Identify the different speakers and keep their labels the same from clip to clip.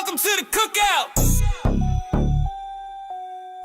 Speaker 1: Welcome to the cookout.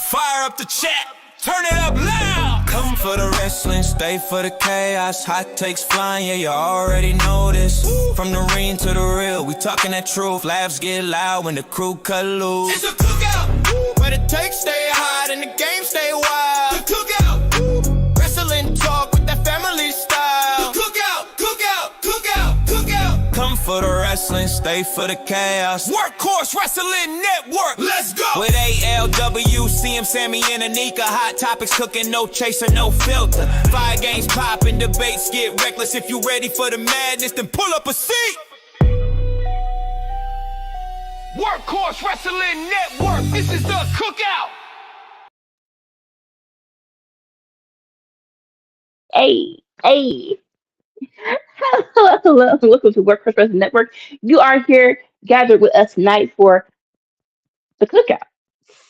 Speaker 1: Fire up the chat. Turn it up loud. Come for the wrestling, stay for the chaos. Hot takes flying, yeah, you already know this. From the ring to the real, we talking that truth. Laughs get loud when the crew cut loose. It's a cookout, where the takes stay hot and the game stay wild. The cookout, wrestling talk with that family style. The cookout, cookout, cookout, cookout. Come for the wrestling, stay for the chaos. Workhorse Wrestling Network, let's go. With ALW, Sammy and Anika. Hot topics cooking, no chaser, no filter. Fire games popping, debates get reckless. If you ready for the madness, then pull up a seat. Workhorse Wrestling Network, this is the cookout.
Speaker 2: Hey. Hello. Welcome to Workhorse Wrestling Network. You are here gathered with us tonight for the cookout.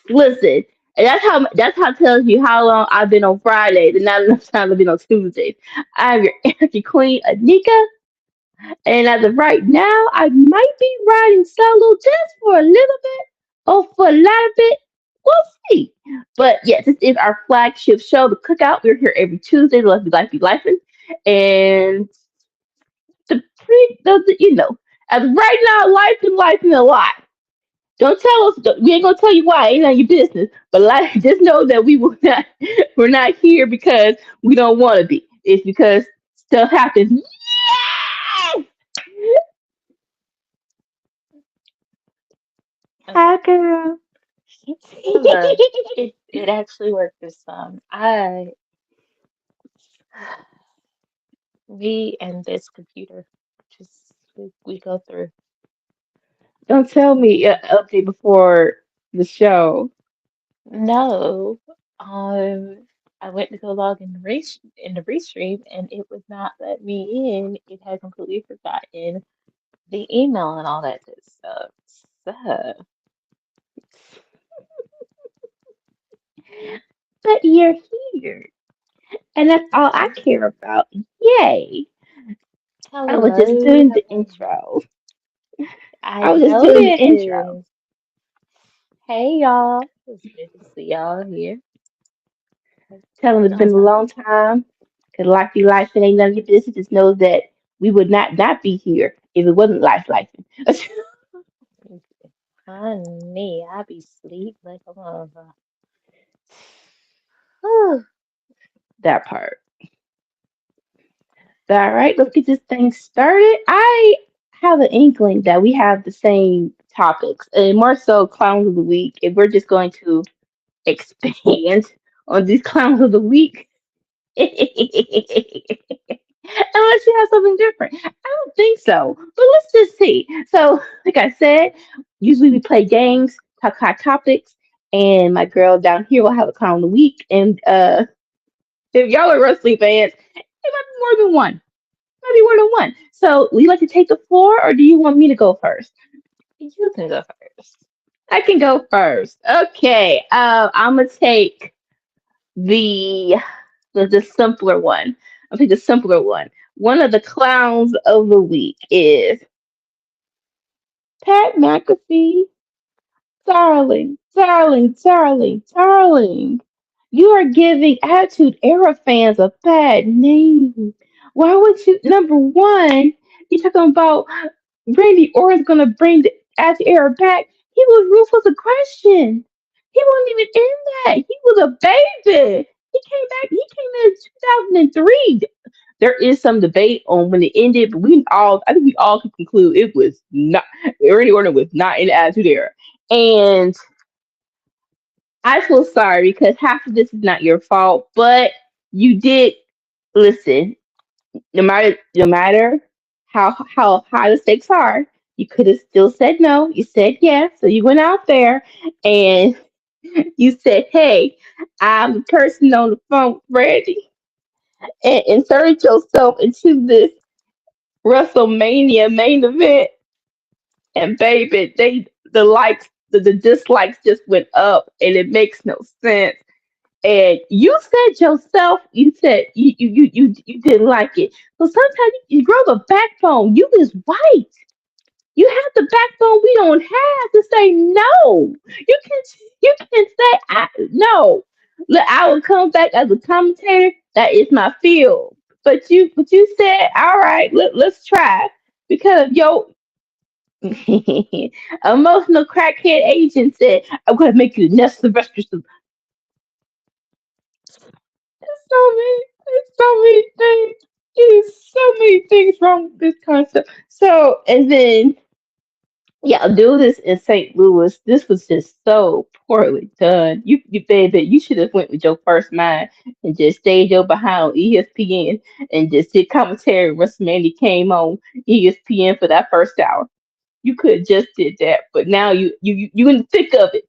Speaker 2: Listen, and that's how it tells you how long I've been on Fridays and not enough time I've been on Tuesdays. I'm your energy queen, Anika, and as of right now, I might be riding solo just for a little bit or for a lot of it. We'll see. But yes, this is our flagship show, the cookout. We're here every Tuesday. Let's be lifing. And as of right now, life is a lot. Don't tell us. We ain't gonna tell you why. It ain't none of your business. But just know that we will not. We're not here because we don't want to be. It's because stuff happens. Yes! Hi, girl.
Speaker 3: Look, it actually worked this time. Me and this computer just we go through.
Speaker 2: Don't tell me an update before the show.
Speaker 3: No, I went to go log in the restream and it would not let me in. It had completely forgotten the email and all that good stuff. So,
Speaker 2: But you're here, and that's all I care about. Yay! I was just
Speaker 3: hello.
Speaker 2: doing the intro.
Speaker 3: I
Speaker 2: I was just doing the intro.
Speaker 3: noticed. Hey y'all, it's good to see y'all here.
Speaker 2: Tell them it's been a long time. Cause life be life and ain't none of your business. Just knows that we would not be here if it wasn't life.
Speaker 3: Honey, I be sleep like a mother.
Speaker 2: That part. All right, let's get this thing started. I have an inkling that we have the same topics, and more so clowns of the week. If we're just going to expand on these clowns of the week, unless you have something different. I don't think so, but let's just see. So, like I said, usually we play games, talk hot topics, and my girl down here will have a clown of the week. And if y'all are wrestling fans, it might be more than one. Might be more than one. So, would you like to take the floor, or do you want me to go first?
Speaker 3: You can go first.
Speaker 2: I can go first. Okay. I'm gonna take the the simpler one. I'll take the simpler one. One of the clowns of the week is Pat McAfee. Darling. You are giving Attitude Era fans a bad name. Why would you? Number one, you're talking about Randy Orton's gonna bring the Attitude Era back. He was ruthless aggression. He wasn't even in that. He was a baby. He came back. He came in 2003. There is some debate on when it ended, but I think we all can conclude it was not. Randy Orton was not in the Attitude Era. And I feel sorry because half of this is not your fault, but you did listen. No matter how high the stakes are, you could have still said no. You said yes, so you went out there and you said, "Hey, I'm the person on the phone with Randy," and inserted yourself into this WrestleMania main event. And baby, the dislikes just went up, and it makes no sense. And you said yourself, you said you didn't like it. So sometimes you grow the backbone. You is white. You have the backbone we don't have to say no. You can say no. Look, I will come back as a commentator. That is my field. But you said, all right, let's try because emotional crackhead agent said, I'm gonna make you nest Sylvester. So many things. There's so many things wrong with this concept. So, and then, yeah, do this in St. Louis. This was just so poorly done. You baby, you should have went with your first mind and just stayed your behind on ESPN and just did commentary when WrestleMania came on ESPN for that first hour. You could have just did that, but now you in the thick of it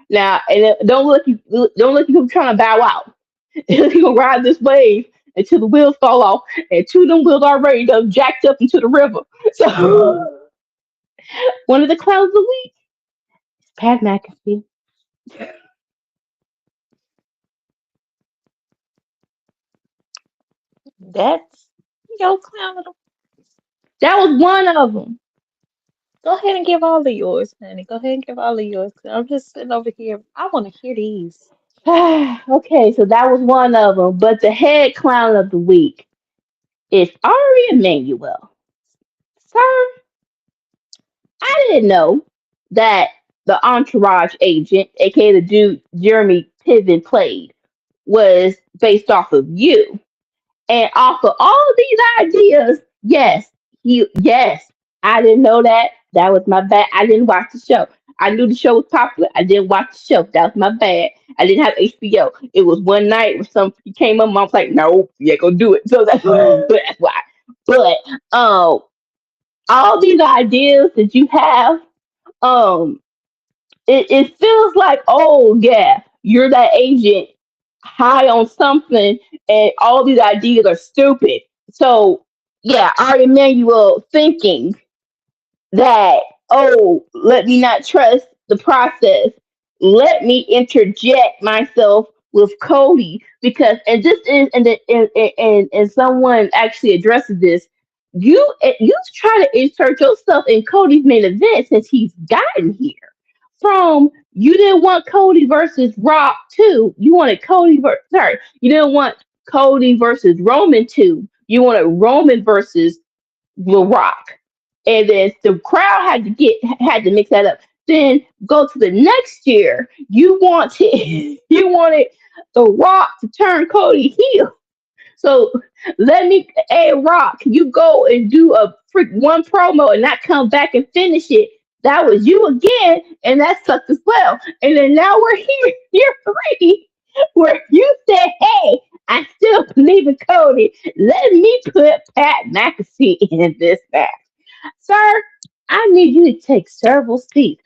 Speaker 2: now, and don't look you trying to bow out. You gonna ride this wave until the wheels fall off, and two of them wheels already done jacked up into the river. So one of the clouds of the week is Pat McAfee.
Speaker 3: That's your clown.
Speaker 2: That was one of them.
Speaker 3: Go ahead and give all of yours, honey. Go ahead and give all of yours. 'Cause I'm just sitting over here. I want to hear these.
Speaker 2: Okay, so that was one of them. But the head clown of the week is Ari Emanuel. Sir, I didn't know that the Entourage agent, aka the dude Jeremy Piven played, was based off of you. And off of all of these ideas, yes, I didn't know that. That was my bad. I didn't watch the show. I knew the show was popular. I didn't watch the show. That was my bad. I didn't have HBO. It was one night when something came up. I was like, no, you ain't gonna do it. So that's why. But all these ideas that you have, um, it feels like, oh yeah, you're that agent high on something, and all these ideas are stupid. So yeah, Ari Emanuel thinking that, oh, let me not trust the process. Let me interject myself with Cody because, and this is, and someone actually addresses this. You try to insert yourself in Cody's main event since he's gotten here. From you didn't want Cody versus Rock 2. You wanted sorry, you didn't want Cody versus Roman 2. You wanted Roman versus The Rock. And then the crowd had to mix that up. Then go to the next year. You wanted you wanted The Rock to turn Cody heel. So let me, hey Rock, you go and do a freak one promo and not come back and finish it. That was you again, and that sucked as well. And then now we're here, year three, where you said, "Hey, I still believe in Cody. Let me put Pat McAfee in this match." Sir, I need you to take several seats.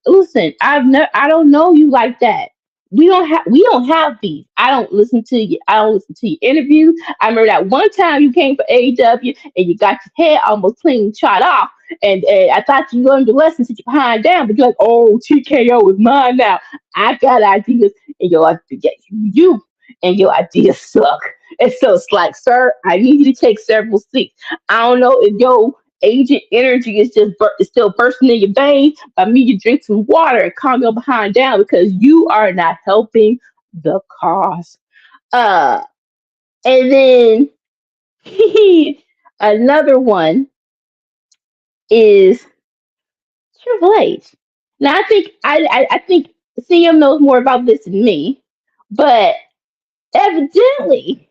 Speaker 2: Listen. I don't know you like that. We don't have these. I don't listen to you. I don't listen to your interviews. I remember that one time you came for AEW and you got your head almost clean shot off, and I thought you learned the lesson, sit your behind down, but you're like, oh, TKO is mine now. I got ideas, and you and your ideas suck. And so it's like, sir, I need you to take several seats. I don't know if your agent energy is is still bursting in your veins. By me, you drink some water and calm your behind down because you are not helping the cause. Uh, and then another one is Triple H. Now I think CM knows more about this than me, but evidently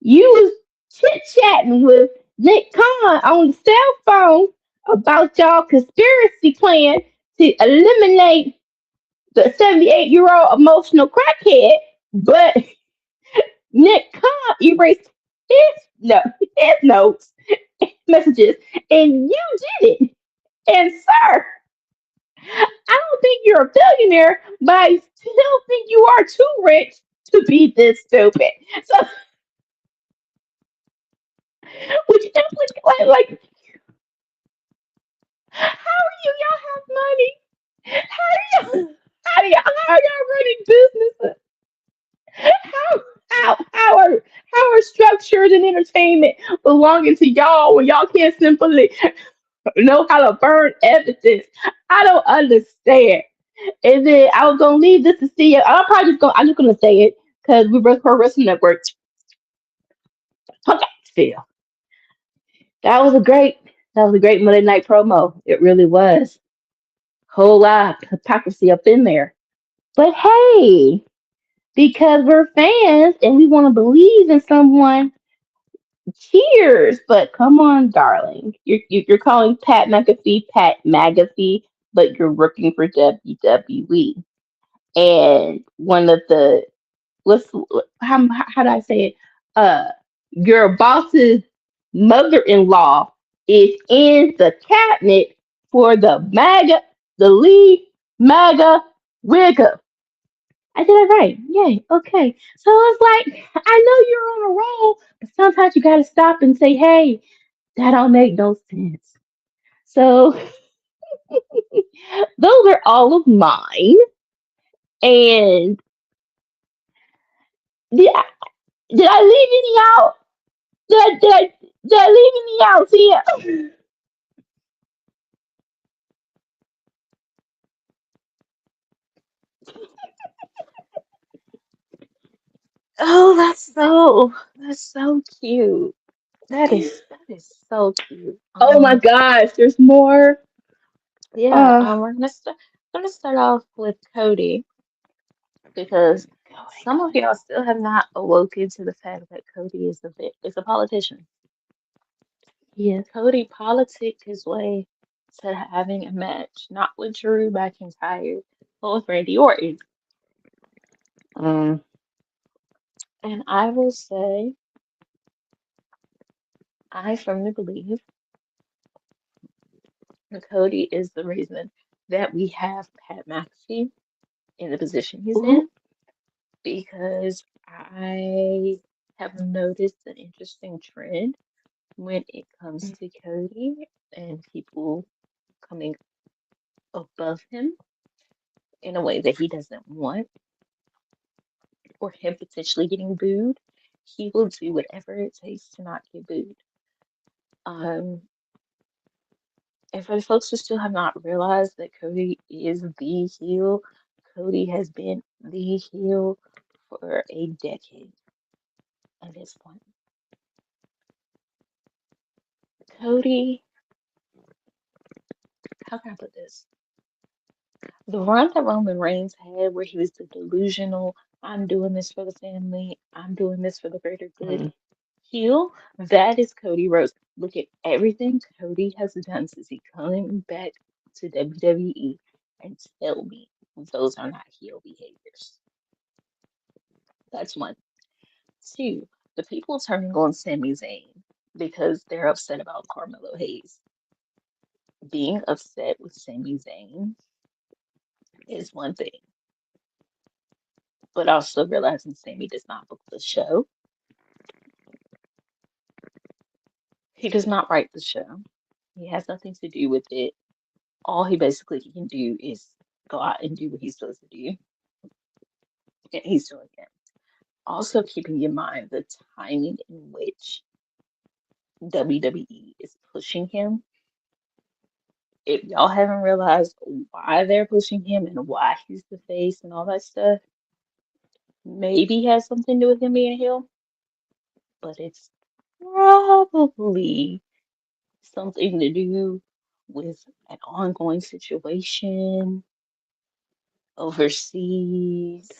Speaker 2: you was chit chatting with Nick Khan on the cell phone about y'all conspiracy plan to eliminate the 78-year-old emotional crackhead, but Nick Khan erased his notes, messages, and you did it. And sir, I don't think you're a billionaire, but I still think you are too rich to be this stupid. So, which implicate like, how are you? Y'all have money. How are y'all running businesses? How how are structures and entertainment belonging to y'all when y'all can't simply? know how to burn evidence. I don't understand. And then I was gonna leave this to see it. I'm just gonna say it because we work for Wrestling Network. Okay, still. That was a great that was a great Monday night promo. It really was. Whole lot of hypocrisy up in there. But hey, because we're fans and we want to believe in someone, cheers. But come on, darling. You're calling Pat McAfee, but you're working for WWE. And one of the what's how do I say it? Uh, your boss's mother-in-law is in the cabinet for the lead MAGA wigger. I did it right. Yay. Okay. So it's like I know you're on a roll, but sometimes you got to stop and say, "Hey, that don't make no sense." So those are all of mine. And did I, did I leave any out? Did I leave any out here?
Speaker 3: Oh, that's so cute. That is so cute.
Speaker 2: Oh my gosh, there's more.
Speaker 3: Yeah,
Speaker 2: Uh,
Speaker 3: we're gonna start off with Cody because some of y'all still have not awoken to the fact that Cody is a politician.
Speaker 2: yes.
Speaker 3: Cody politicked his way to having a match, not with Drew McIntyre, but with Randy Orton.
Speaker 2: Um,
Speaker 3: And I will say, I firmly believe that Cody is the reason that we have Pat McAfee in the position he's
Speaker 2: ooh,
Speaker 3: in because I have noticed an interesting trend when it comes to Cody and people coming above him in a way that he doesn't want, or him potentially getting booed. He will do whatever it takes to not get booed. Um, and for the folks who still have not realized that Cody is the heel, Cody has been the heel for a decade at this point. Cody, how can I put this? The run that Roman Reigns had, where he was the delusional, I'm doing this for the family, I'm doing this for the greater good
Speaker 2: mm,
Speaker 3: heel, that is Cody Rhodes. Look at everything Cody has done since he coming back to WWE and tell me those are not heel behaviors. That's one. Two, the people turning on Sami Zayn because they're upset about Carmelo Hayes. Being upset with Sami Zayn is one thing, but also realizing Sami does not book the show. He does not write the show. He has nothing to do with it. All he basically can do is go out and do what he's supposed to do, and he's doing it. Also, keeping in mind the timing in which WWE is pushing him. If y'all haven't realized why they're pushing him and why he's the face and all that stuff, maybe has something to do with him being a heel, but it's probably something to do with an ongoing situation overseas,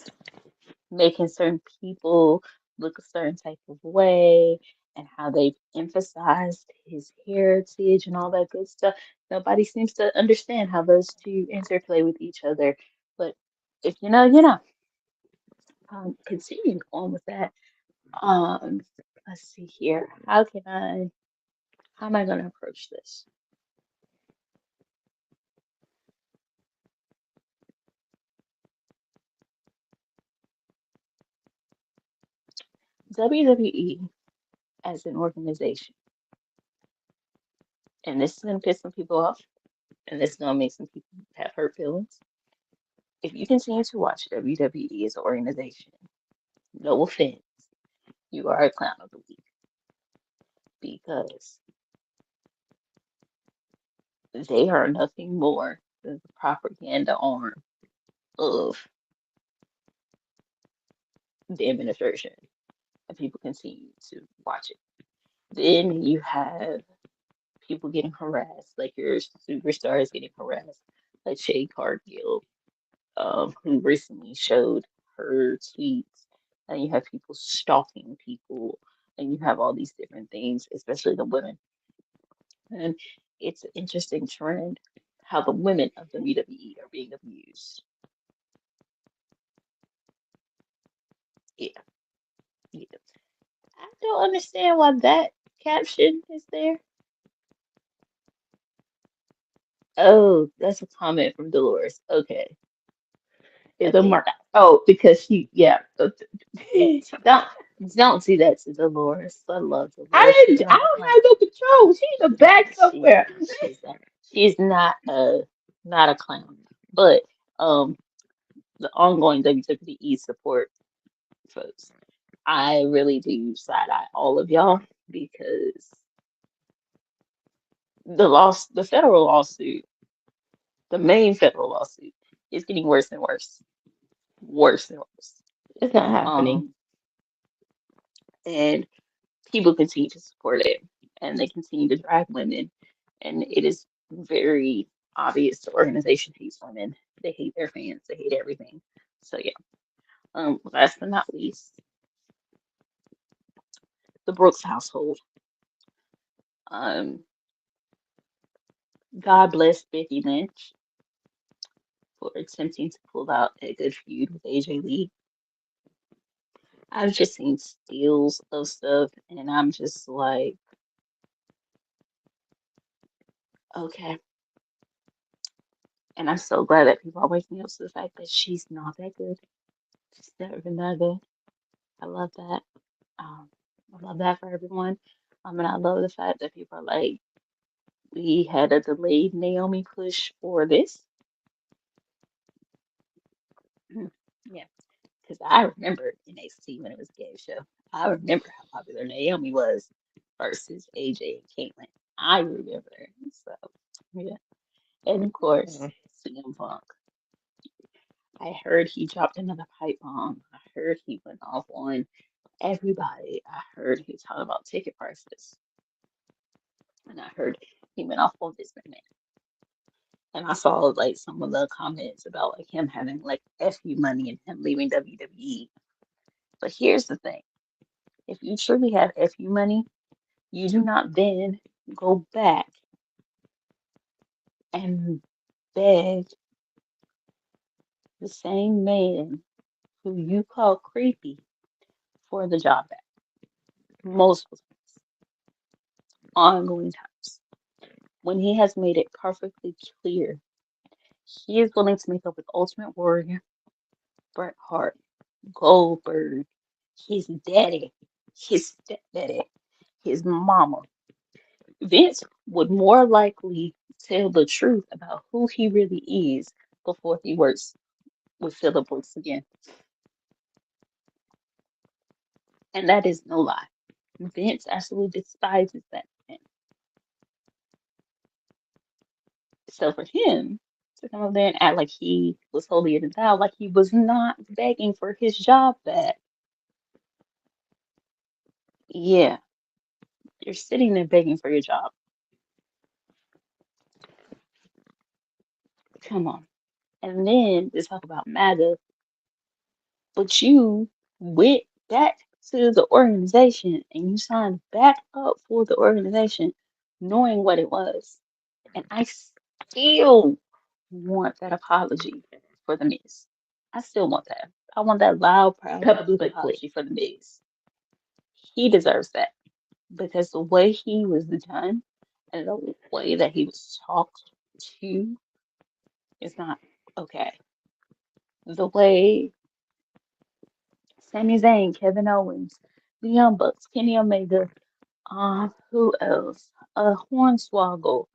Speaker 3: making certain people look a certain type of way, and how they've emphasized his heritage and all that good stuff. Nobody seems to understand how those two interplay with each other. But if you know, you know. Continuing on with that, um, let's see here. How am I going to approach this? WWE as an organization, and this is going to piss some people off, and this is going to make some people have hurt feelings. If you continue to watch WWE as an organization, no offense, you are a clown of the week because They are nothing more than the propaganda arm of the administration, and people continue to watch it. Then you have people getting harassed, like your superstars getting harassed, like Shay Cargill, who recently showed her tweets, and you have people stalking people, and you have all these different things, especially the women. And it's an interesting trend how the women of WWE are being abused. Yeah, yeah. I don't understand why that caption is there. Oh, that's a comment from Dolores. Okay,
Speaker 2: Is a
Speaker 3: okay.
Speaker 2: mark. Oh, because she, yeah.
Speaker 3: Don't don't do that to Dolores. I love Dolores.
Speaker 2: I
Speaker 3: She's
Speaker 2: didn't. I
Speaker 3: not a
Speaker 2: don't
Speaker 3: clown.
Speaker 2: have no control. She's in the
Speaker 3: Yeah,
Speaker 2: back somewhere.
Speaker 3: she's not a clown. But the ongoing WWE support folks, I really do side eye all of y'all because the federal lawsuit, the main federal lawsuit, is getting worse and worse, worse and worse.
Speaker 2: It's not happening.
Speaker 3: Um, and people continue to support it, and they continue to drag women, and it is very obvious the organization hates women. They hate their fans. They hate everything. So yeah. Last but not least, the Brooks household. Um, God bless Becky Lynch for attempting to pull out a good feud with AJ Lee. I've just seen steals of stuff, and I'm just like, okay. And I'm so glad that people are waking up to the fact that she's not that good. She's never been that good. I love that. Um, I love that for everyone. And I love the fact that people are like, we had a delayed Naomi push for this. Mm, yeah, because I remember NXT when it was a game show. I remember how popular Naomi was versus AJ and Caitlyn. I remember. So, yeah. And of course,
Speaker 2: Mm.
Speaker 3: CM Punk. I heard he dropped another pipe bomb. I heard he went off on everybody. I heard he was talking about ticket prices. And I heard he went off on this man. And I saw like some of the comments about like him having like FU money and him leaving WWE. But here's the thing. If you truly have FU money, you do not then go back and beg the same man who you call creepy for the job back. Multiple times, ongoing times. When he has made it perfectly clear he is willing to make up with Ultimate Warrior, Bret Hart, Goldberg, his daddy, his stepdaddy, his mama. Vince would more likely tell the truth about who he really is before he works with Philip Brooks again. And that is no lie. Vince absolutely despises that man. So for him to come up there and act like he was holier than thou, like he was not begging for his job back, yeah, you're sitting there begging for your job. Come on. And then to talk about MAGA, but you went back to the organization and you signed back up for the organization knowing what it was. And I still want that apology for the Miz. I still want that. I want that loud, proud public
Speaker 2: Publicly.
Speaker 3: apology for the Miz. He deserves that because the way he was done and the way that he was talked to is not okay. The way Sami Zayn, Kevin Owens, the Young Bucks, Kenny Omega, who else? Hornswoggle,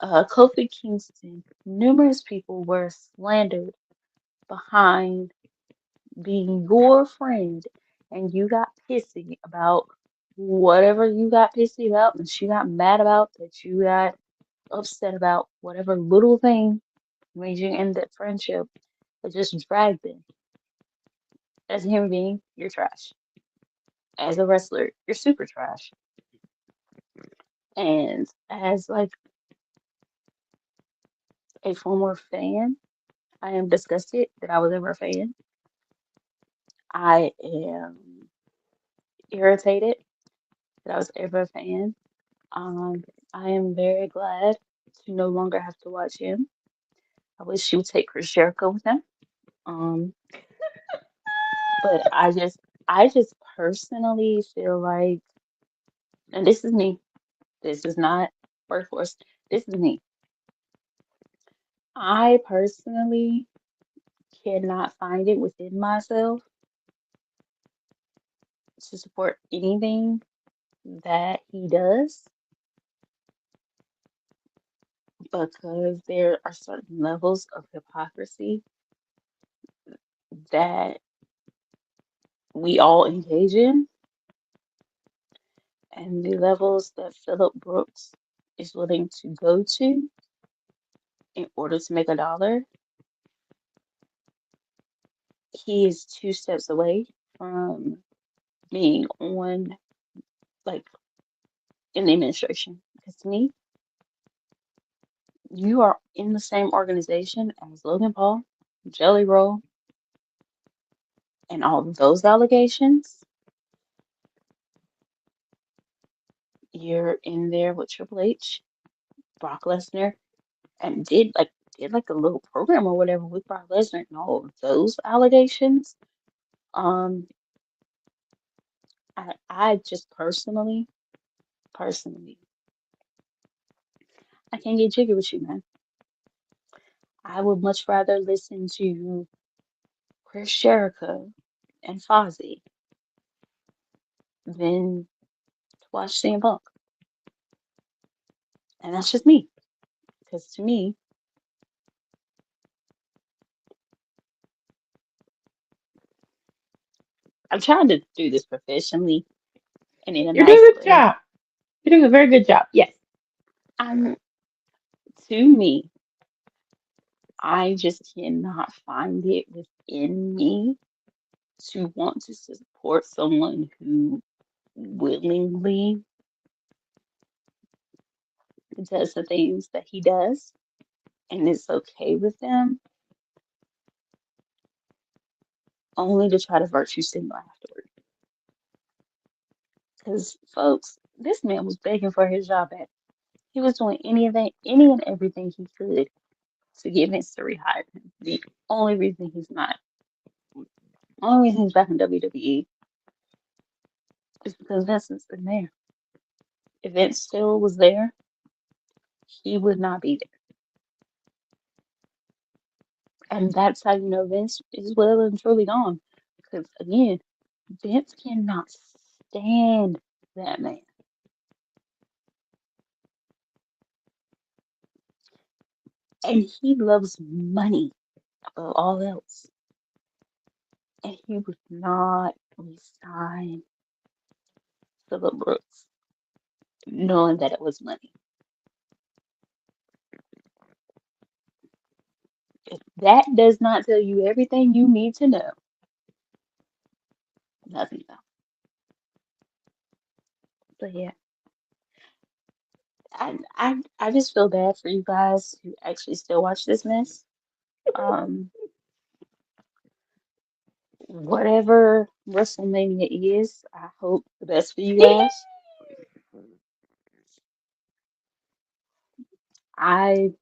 Speaker 3: Kofi Kingston, numerous people were slandered behind being your friend, and you got pissy about whatever you got pissy about, and she got mad about that you got upset about whatever little thing made you end that friendship that just dragged them. As a human being, you're trash. As a wrestler, you're super trash. And as like a former fan, I am disgusted that I was ever a fan. I am irritated that I was ever a fan. Um, I am very glad to no longer have to watch him. I wish she would take Chris Jericho with him. Um, but I just personally feel like, and this is me. This is not Workhorse. This is me. I personally cannot find it within myself to support anything that he does because there are certain levels of hypocrisy that we all engage in, and the levels that Philip Brooks is willing to go to in order to make a dollar. He is two steps away from being on, like, in the administration. Because to me, you are in the same organization as Logan Paul, Jelly Roll, and all of those allegations. You're in there with Triple H, Brock Lesnar, and did like a little program or whatever with Brock Lesnar and all of those allegations. Um, I just personally, I can't get jiggy with you, man. I would much rather listen to Chris Jericho and Fozzy than to watch CM Punk. And that's just me. Because to me, I'm trying to do this professionally and in a
Speaker 2: You're doing
Speaker 3: nice
Speaker 2: a good
Speaker 3: way.
Speaker 2: job. You're doing a very good job. Yes.
Speaker 3: I'm to me, I just cannot find it within me to want to support someone who willingly does the things that he does and is okay with them, only to try to virtue signal afterward. Because, folks, this man was begging for his job back. He was doing anything, any and everything he could to get Vince to rehire him. The only reason he's not, only reason he's back in WWE is because Vince is in there. If Vince still was there, he would not be there. And that's how you know Vince is well and truly gone. Because again, Vince cannot stand that man. And he loves money above all else. And he would not resign Philip Brooks, knowing that it was money. If that does not tell you everything you need to know, nothing else. But yeah, I just feel bad for you guys who actually still watch this mess. Um, whatever WrestleMania is, I hope the best for you guys. I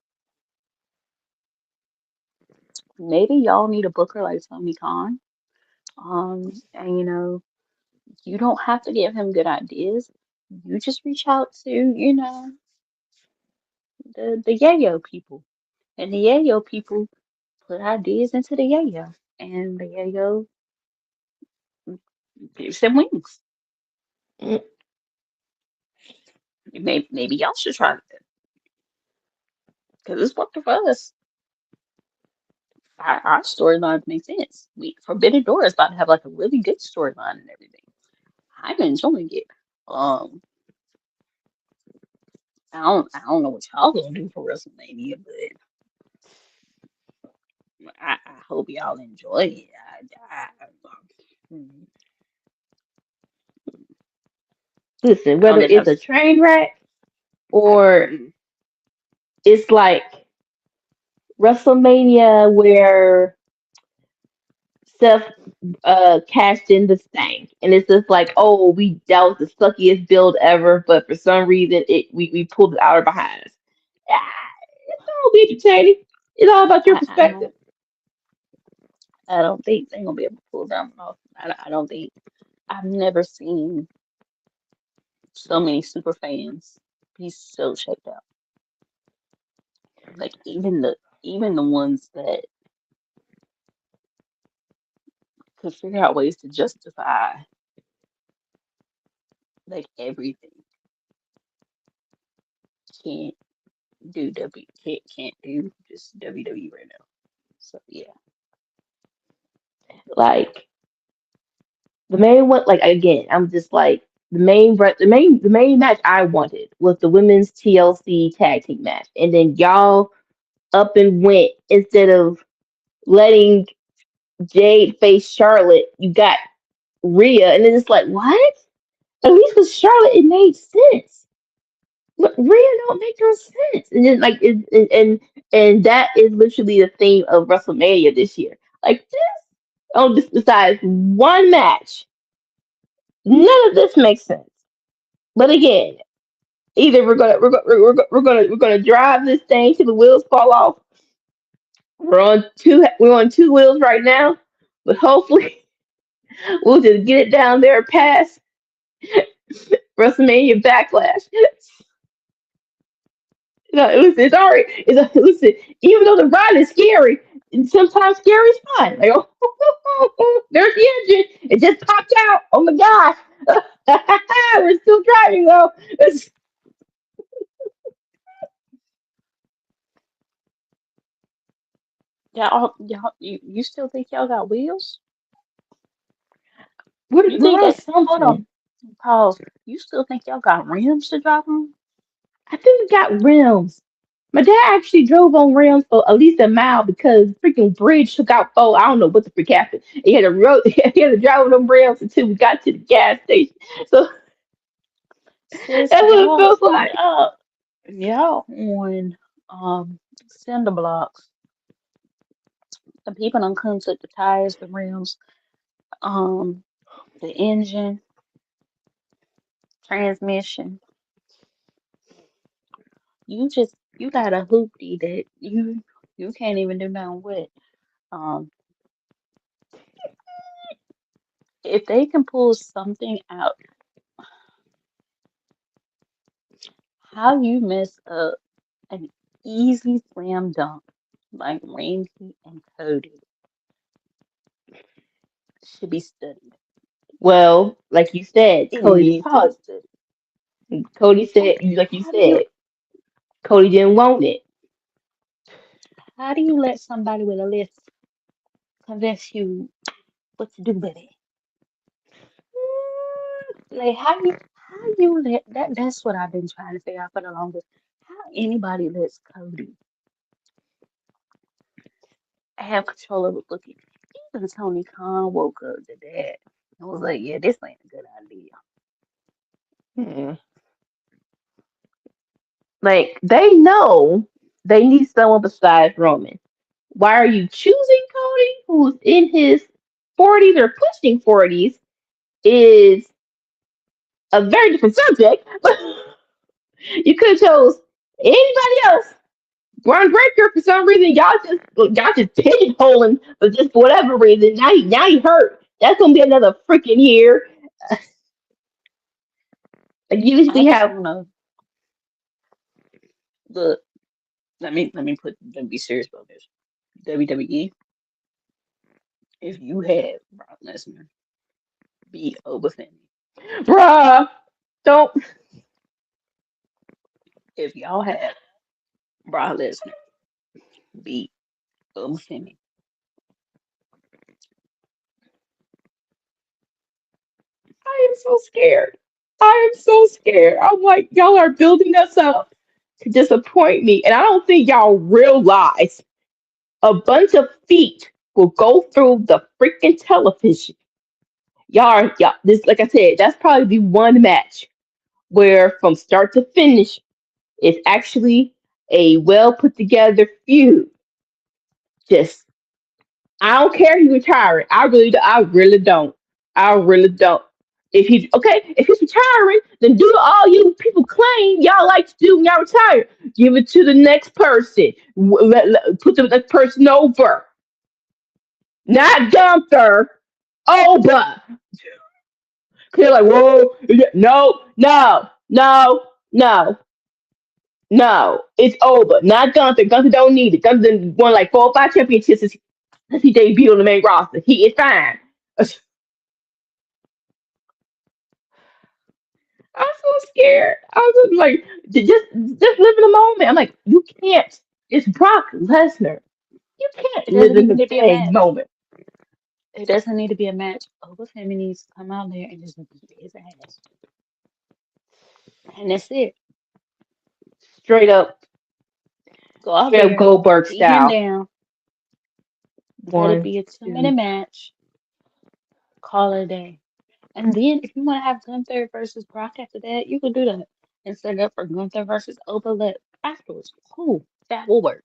Speaker 3: maybe y'all need a booker like Tony Khan. And you don't have to give him good ideas. You just reach out to, the yayo people. And the yayo people put ideas into the yayo. And the yayo gives them wings.
Speaker 2: Mm,
Speaker 3: Maybe y'all should try it. Because it's working for us. Our storyline makes sense. Forbidden Door is about to have like a really good storyline and everything. I'm enjoying it. Um, I don't know what y'all gonna do for WrestleMania, but I hope y'all enjoy it. Mm,
Speaker 2: Listen,
Speaker 3: I don't
Speaker 2: whether
Speaker 3: think
Speaker 2: it's
Speaker 3: I've
Speaker 2: a train wreck
Speaker 3: I,
Speaker 2: or it's like WrestleMania where Seth cashed in the stank, and it's just like, oh, we that was the suckiest build ever, but for some reason we pulled it out of behind us. Ah, it's all be entertaining. It's all about your
Speaker 3: I
Speaker 2: perspective.
Speaker 3: don't I don't think they're gonna be able to pull them off. I don't think I've never seen so many super fans be so checked out. Like even the ones that could figure out ways to justify like everything can't can't do just WWE right now. So yeah.
Speaker 2: Like the main one, like again, I'm just like the main match I wanted was the women's TLC tag team match, and then y'all up and went instead of letting Jade face Charlotte. You got Rhea, and then it's like what? At least with Charlotte, it made sense. But Rhea don't make no sense, and then like and that is literally the theme of WrestleMania this year. Like this, oh, this besides one match, none of this makes sense. But again, either we're gonna drive this thing till the wheels fall off. We're on two wheels right now, but hopefully we'll just get it down there past WrestleMania Backlash. No, it's already listen, even though the ride is scary, and sometimes scary is fun. Like there's the engine. It just popped out. Oh my gosh. We're still driving though.
Speaker 3: Y'all, you still think y'all got wheels? You
Speaker 2: We're
Speaker 3: think
Speaker 2: on
Speaker 3: that, hold on,
Speaker 2: something.
Speaker 3: pause. You still think y'all got rims to drive on?
Speaker 2: I think we got rims. My dad actually drove on rims for at least a mile because freaking bridge took out four. I don't know what the freak happened. He had to road. He had to drive on them rims until we got to the gas station. So
Speaker 3: Sis,
Speaker 2: that's what it feels like.
Speaker 3: y'all on cinder blocks. The people done come took the tires, the rims, um, the engine, transmission. You got a hoopty that you can't even do nothing with. Um, if they can pull something out, how you mess up an easy slam dunk like Randy and Cody should be studied.
Speaker 2: Well, like you said,
Speaker 3: It
Speaker 2: Cody
Speaker 3: needs to be
Speaker 2: paused.
Speaker 3: studied.
Speaker 2: Cody said, like you
Speaker 3: How do you
Speaker 2: said, Cody didn't want it.
Speaker 3: how do you let somebody with a list convince you what to do with it? Like how you let that's what I've been trying to figure out for the longest. How anybody lets Cody have control of a booking. Even Tony Khan woke up to that and was like, yeah, this ain't a good idea.
Speaker 2: Hmm. Like they know they need someone besides Roman. Why are you choosing Cody, who's in his 40s or pushing 40s, is a very different subject. You could have chose anybody else. Braun Breaker, for some reason, y'all just pigeonholing for just for whatever reason. Now he hurt. That's gonna be another freaking year. Like you
Speaker 3: I
Speaker 2: usually
Speaker 3: just
Speaker 2: have.
Speaker 3: wanna look. Let me be serious about this. WWE, if you had Brock Lesnar beat Obafemi,
Speaker 2: Bruh, don't.
Speaker 3: if y'all had Brock Lesnar beat Obafemi,
Speaker 2: I am so scared. I am so scared. I'm like, y'all are building us up. to disappoint me. And I don't think y'all realize a bunch of feet will go through the freaking television. Y'all, this, like I said, that's probably the one match where from start to finish, it's actually a well put together feud. Just, I don't care if he's retiring. I really don't. I really don't. If he's okay, if he's retiring, then do all you people claim y'all like to do when y'all retire. Give it to the next person. Put the next person over. Not Gunther. Over. They're like, whoa, no, no, no, no, no. It's over. Not Gunther. Gunther don't need it. Gunther done won like 4 or 5 championships since he debuted on the main roster. He is fine. I'm so scared. I was just like, just live in the moment. I'm like, you can't. It's Brock Lesnar. You can't
Speaker 3: It
Speaker 2: live
Speaker 3: doesn't
Speaker 2: in
Speaker 3: even
Speaker 2: the
Speaker 3: need to be a
Speaker 2: dang
Speaker 3: match.
Speaker 2: moment.
Speaker 3: It doesn't need to be a match. Oba Femi needs to come out there and just beat his ass. And that's it.
Speaker 2: Straight up,
Speaker 3: Go out
Speaker 2: straight up
Speaker 3: there,
Speaker 2: Goldberg
Speaker 3: beat him
Speaker 2: style.
Speaker 3: down, let it
Speaker 2: One,
Speaker 3: be a 2 minute
Speaker 2: two.
Speaker 3: match, call it a day. And then if you want to have Gunther versus Brock after that, you can do that. And set it up for Gunther versus Oba afterwards. Cool. That will work.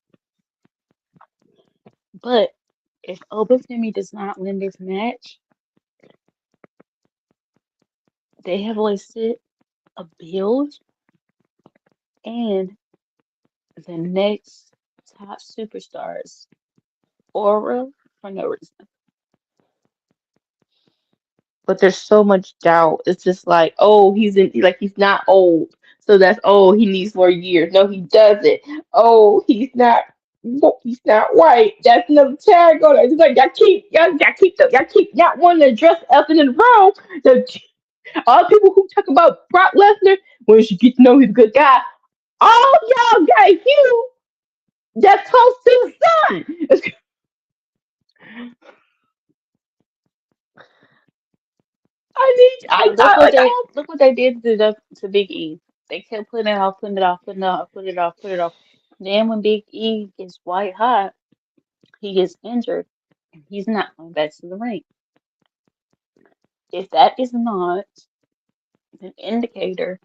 Speaker 3: But if Oba Femi does not win this match, they have wasted a build and the next top superstars aura for no reason.
Speaker 2: But there's so much doubt. It's just like, oh, he's not old, so that's he needs more years. No, he doesn't. Oh, he's not white. That's another tag on it. It's like y'all keep not wanting to address the elephant in the room. The all the people who talk about Brock Lesnar when you get to know he's a good guy. All y'all got you that's close to the sun. I need
Speaker 3: Well,
Speaker 2: I
Speaker 3: look what they did to Big E. They kept putting it off, putting it off, putting it off, putting it off, putting it off. Then when Big E gets white hot, he gets injured, and he's not going back to the ring. If that is not an indicator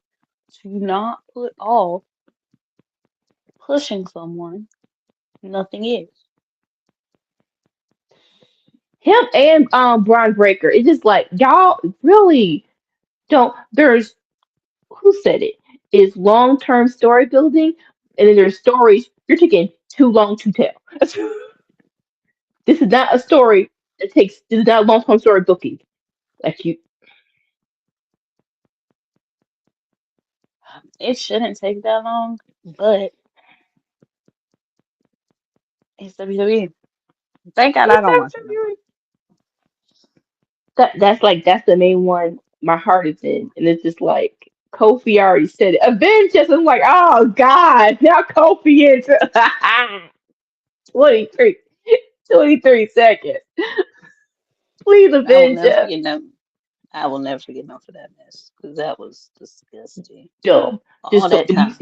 Speaker 3: to not put off pushing someone, nothing is.
Speaker 2: him and Braun Breaker. It's just like y'all really don't. There's who said it is long term story building, and then there's stories you're taking too long to tell. This is not a story that takes. This is not long term story booking. Like you,
Speaker 3: It shouldn't take that long, but it's WWE. Thank God I
Speaker 2: it's
Speaker 3: don't watch it no more.
Speaker 2: not that's the main one my heart is in, and it's just like Kofi already said it. Avengers. I'm like, oh God, now Kofi is 23, 23 seconds. Please
Speaker 3: I will
Speaker 2: avenge
Speaker 3: never
Speaker 2: us.
Speaker 3: forget no. I will never forget no for that mess because that was disgusting.
Speaker 2: Dumb.
Speaker 3: All
Speaker 2: Just so
Speaker 3: that
Speaker 2: and
Speaker 3: time.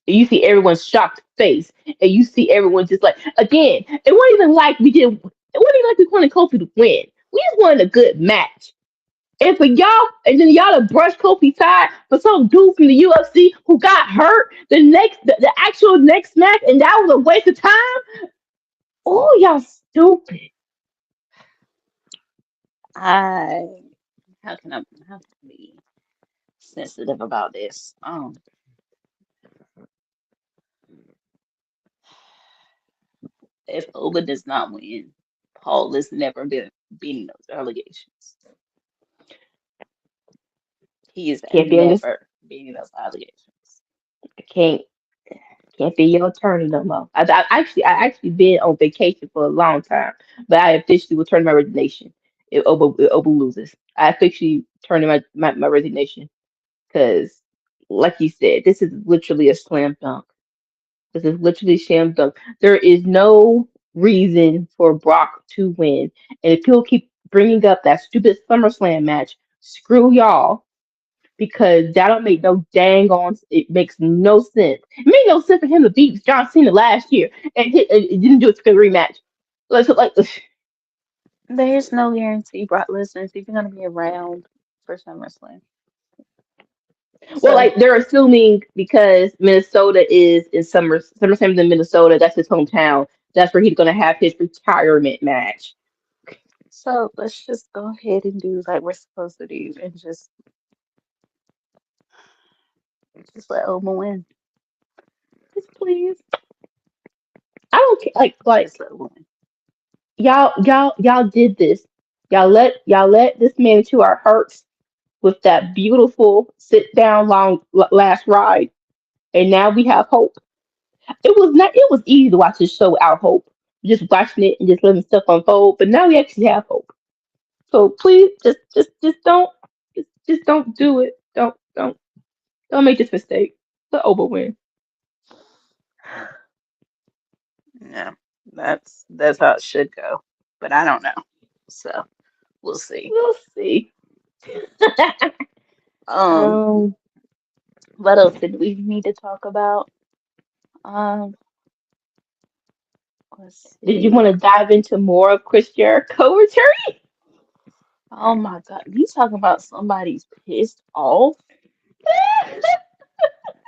Speaker 2: you see everyone's shocked face, and you see everyone just like again. It wasn't even like we did. It wasn't even like we wanted Kofi to win. We just wanted a good match. And for y'all, and then y'all to brush Kofi side for some dude from the UFC who got hurt the actual next match, and that was a waste of time. Oh, y'all stupid.
Speaker 3: I how can I be sensitive about this? If Oba does not win, Paul is never been beating those allegations. He is
Speaker 2: Can't be in this.
Speaker 3: never beating those allegations.
Speaker 2: I can't be your attorney no more. I actually been on vacation for a long time, but I officially will turn my resignation if Oba loses. I officially turned in my resignation because, like you said, this is literally a slam dunk. This is literally a slam dunk. There is no reason for Brock to win, and if people keep bringing up that stupid SummerSlam match, screw y'all. because that don't make no dang on. It makes no sense. It made no sense for him to beat John Cena last year and it didn't do it for the rematch. Like
Speaker 3: There's no guarantee Brock Lesnar is even going to be around for SummerSlam.
Speaker 2: well,
Speaker 3: So,
Speaker 2: like they're assuming because Minnesota is in SummerSlam's in Minnesota. That's his hometown. That's where he's gonna have his retirement match.
Speaker 3: so let's just go ahead and do like we're supposed to do and just let Oma win.
Speaker 2: Just please. I don't care. Like
Speaker 3: Just let Oma win.
Speaker 2: y'all did this. Y'all let this man into our hearts with that beautiful sit down long last ride, and now we have hope. It was not. It was easy to watch this show without hope. Just watching it and just letting stuff unfold. But now we actually have hope. So please, just just don't do it. Don't make this mistake. Let Oba win.
Speaker 3: Yeah, that's how it should go. But I don't know. So we'll see.
Speaker 2: We'll see.
Speaker 3: Um,
Speaker 2: um,
Speaker 3: what else did we need to talk about? Um, let's
Speaker 2: did you want
Speaker 3: see.
Speaker 2: to dive into more of Chris Jericho return?
Speaker 3: Oh my God, you talking about somebody's pissed off?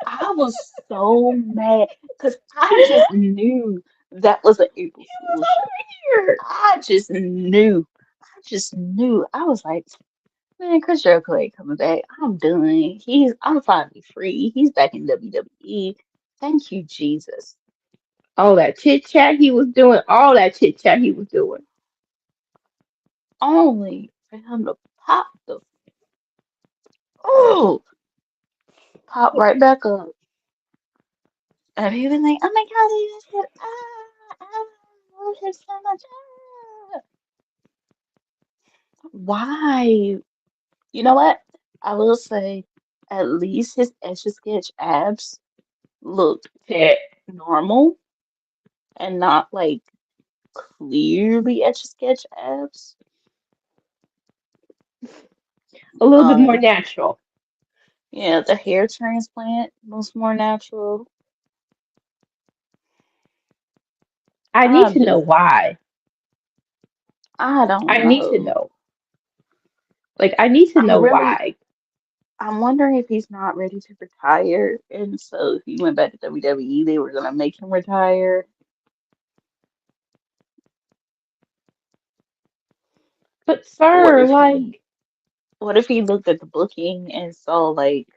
Speaker 3: I was so mad because I just knew that was an April
Speaker 2: He was
Speaker 3: Fool's show.
Speaker 2: over here.
Speaker 3: I just knew. I just knew. I was like, man, Chris Jericho ain't coming back. I'm done. I'm finally free. He's back in WWE. Thank you, Jesus.
Speaker 2: All that chit chat he was doing. All that chit chat he was doing.
Speaker 3: Only for him to oh, pop right back up. And he was like, oh my God, I just had, I love him so much. Ah. Why? You know what? I will say, at least his Etch a Sketch abs looked
Speaker 2: Ted.
Speaker 3: normal and not like clearly Etch a Sketch abs.
Speaker 2: A little bit more
Speaker 3: Um,
Speaker 2: natural.
Speaker 3: yeah, the hair transplant was more natural.
Speaker 2: I need
Speaker 3: I'm
Speaker 2: to know
Speaker 3: just,
Speaker 2: why.
Speaker 3: I don't
Speaker 2: I need to
Speaker 3: know.
Speaker 2: know. Like I need to
Speaker 3: I'm
Speaker 2: know
Speaker 3: really,
Speaker 2: why.
Speaker 3: I'm wondering if he's not ready to retire, and so if he went back to WWE, they were gonna make him retire.
Speaker 2: But
Speaker 3: Or
Speaker 2: sir,
Speaker 3: if
Speaker 2: like
Speaker 3: what if he looked at the booking and saw like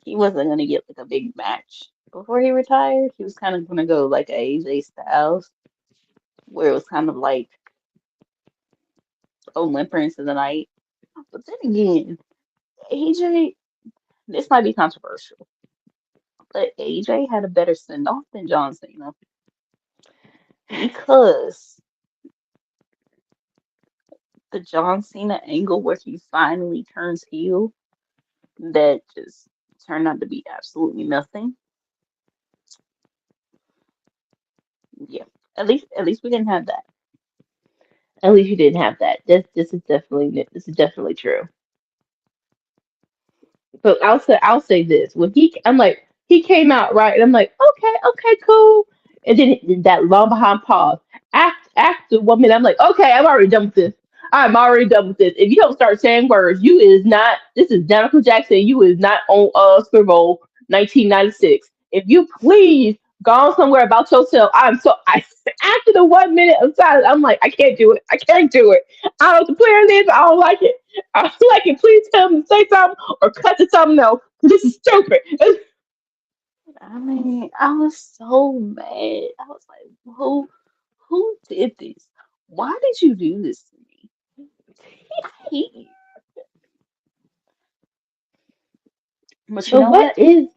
Speaker 3: he wasn't gonna get like a big match before he retired? He was kind of gonna go like a AJ Styles, where it was kind of like Limper into the night. But then again, AJ, this might be controversial, but AJ had a better send off than John Cena because the John Cena angle where he finally turns heel that just turned out to be absolutely nothing. Yeah, at least we didn't have that.
Speaker 2: at least you didn't have that. This is definitely true. But I'll say this. I'm like, he came out right, and I'm like, okay, cool. And then that long behind pause. After 1 minute, I'm like, okay, I'm already done with this. I'm already done with this. If you don't start saying words, you is not. This is Danica Jackson. You is not on Super Bowl 1996. If you please go on somewhere about yourself, after the 1 minute of silence, I'm like, I can't do it. I can't do it. I don't know what the plan is. I don't like it. I don't like it. Please tell me to say something or cut to something else. This is stupid.
Speaker 3: I mean, I was so mad. I was like, who did this? Why did you do this to me? I hate you. But you
Speaker 2: But
Speaker 3: know
Speaker 2: what
Speaker 3: what?
Speaker 2: is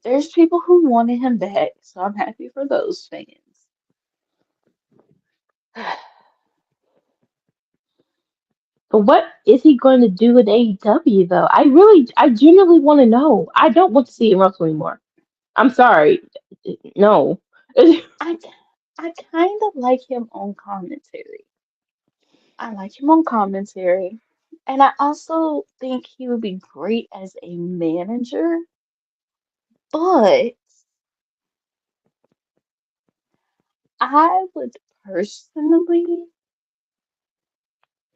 Speaker 3: There's people who wanted him back, so I'm happy for those fans.
Speaker 2: but what is he going to do with AEW though? I genuinely want to know. I don't want to see him wrestle anymore. I'm sorry. No.
Speaker 3: I I kind of like him on commentary. I like him on commentary. And I also think he would be great as a manager, but I would personally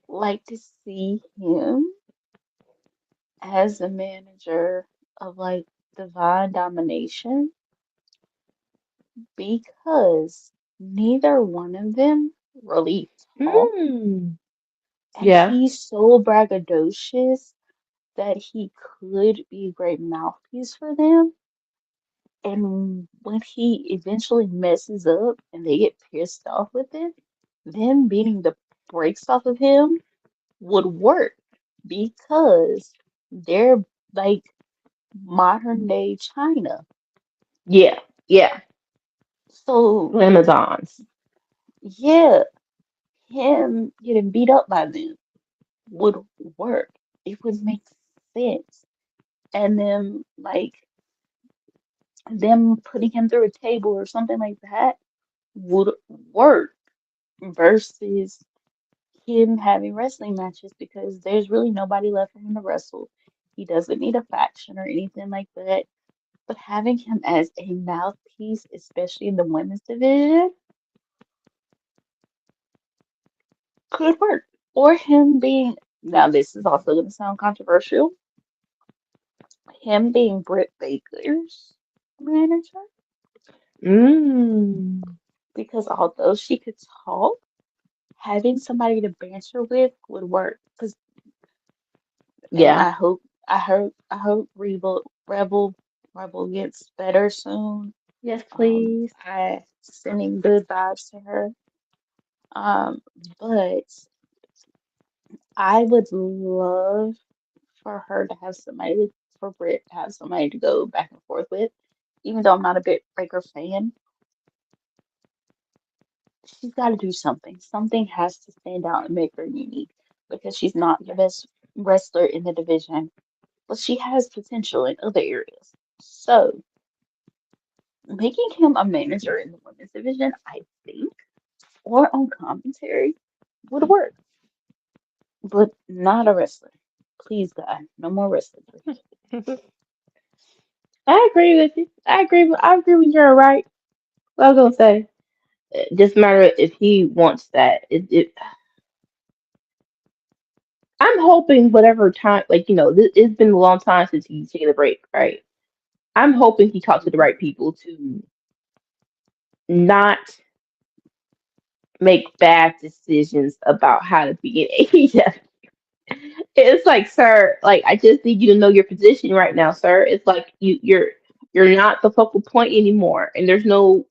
Speaker 3: like to see him as a manager of like Divine Domination because neither one of them really talk,
Speaker 2: Mm.
Speaker 3: and
Speaker 2: Yeah.
Speaker 3: he's so braggadocious that he could be a great mouthpiece for them. And when he eventually messes up and they get pissed off with it, them beating the brakes off of him would work because they're like modern day China.
Speaker 2: Yeah. Yeah.
Speaker 3: So,
Speaker 2: Amazons.
Speaker 3: yeah, him getting beat up by them would work. It would make sense. And then, like, them putting him through a table or something like that would work versus him having wrestling matches because there's really nobody left for him to wrestle. He doesn't need a faction or anything like that. But having him as a mouthpiece, especially in the women's division, could work. Or him being, now this is also going to sound controversial, him being Britt Baker's manager,
Speaker 2: Mm.
Speaker 3: because although she could talk, having somebody to banter with would work. Because, and
Speaker 2: Yeah.
Speaker 3: I hope Rebel gets better soon.
Speaker 2: Yes, please.
Speaker 3: I sending good vibes to her. Um, but I would love for her to have somebody, for Britt to have somebody to go back and forth with. Even though I'm not a bit Breaker fan, she's got to do something. Something has to stand out and make her unique because she's not the best wrestler in the division, but she has potential in other areas. So, making him a manager in the women's division, I think, or on commentary would work, but not a wrestler. Please, God, no more wrestling for him.
Speaker 2: I agree with you. I agree with you're right. What I was gonna say. It just matter if he wants that. I'm hoping whatever time, like it's been a long time since he's taken a break, right? I'm hoping he talked to the
Speaker 3: Mhm.
Speaker 2: right people to not make bad decisions about how to be in AEW. It's like, sir, like I just need you to know your position right now, sir. It's like you're not the focal point anymore, and there's no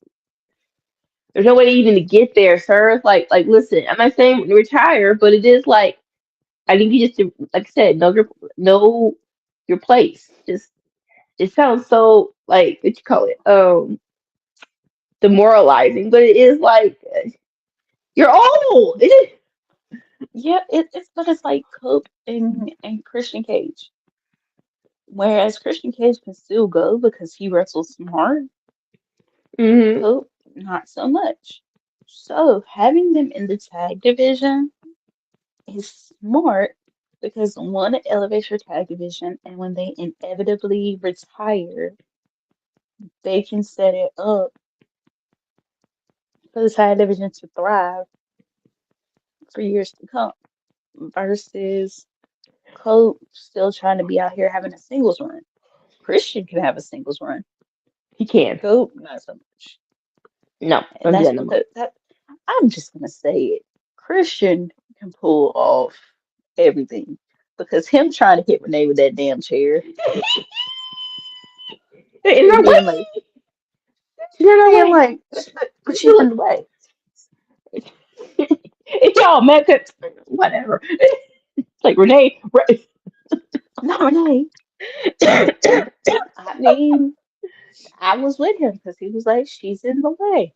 Speaker 2: way even to get there, sir. It's like listen, I'm not saying retire, but it is like I think you just like I said, know your place. Just it sounds so like what you call it, demoralizing, but it is like you're old. It is.
Speaker 3: Yeah, it's but it's like Cope and Christian Cage. Whereas Christian Cage can still go because he wrestles smart,
Speaker 2: Hmm.
Speaker 3: Cope not so much. So having them in the tag division is smart because one, it elevates your tag division, and when they inevitably retire, they can set it up for the tag division to thrive for years to come. Versus Cope still trying to be out here having a singles run. Christian can have a singles run.
Speaker 2: He can.
Speaker 3: Cope, not so much.
Speaker 2: No,
Speaker 3: And
Speaker 2: don't do
Speaker 3: that's
Speaker 2: that no more.
Speaker 3: because that I'm just gonna say it. Christian can pull off everything. Because him trying to hit Renee with that damn chair
Speaker 2: In
Speaker 3: and
Speaker 2: the
Speaker 3: being like
Speaker 2: way. She's in the
Speaker 3: being
Speaker 2: way.
Speaker 3: like but she's in the way.
Speaker 2: It's all mad 'cause- whatever. It's like Renee.
Speaker 3: Not Renee. I mean, I was with him because he was like, she's in the way.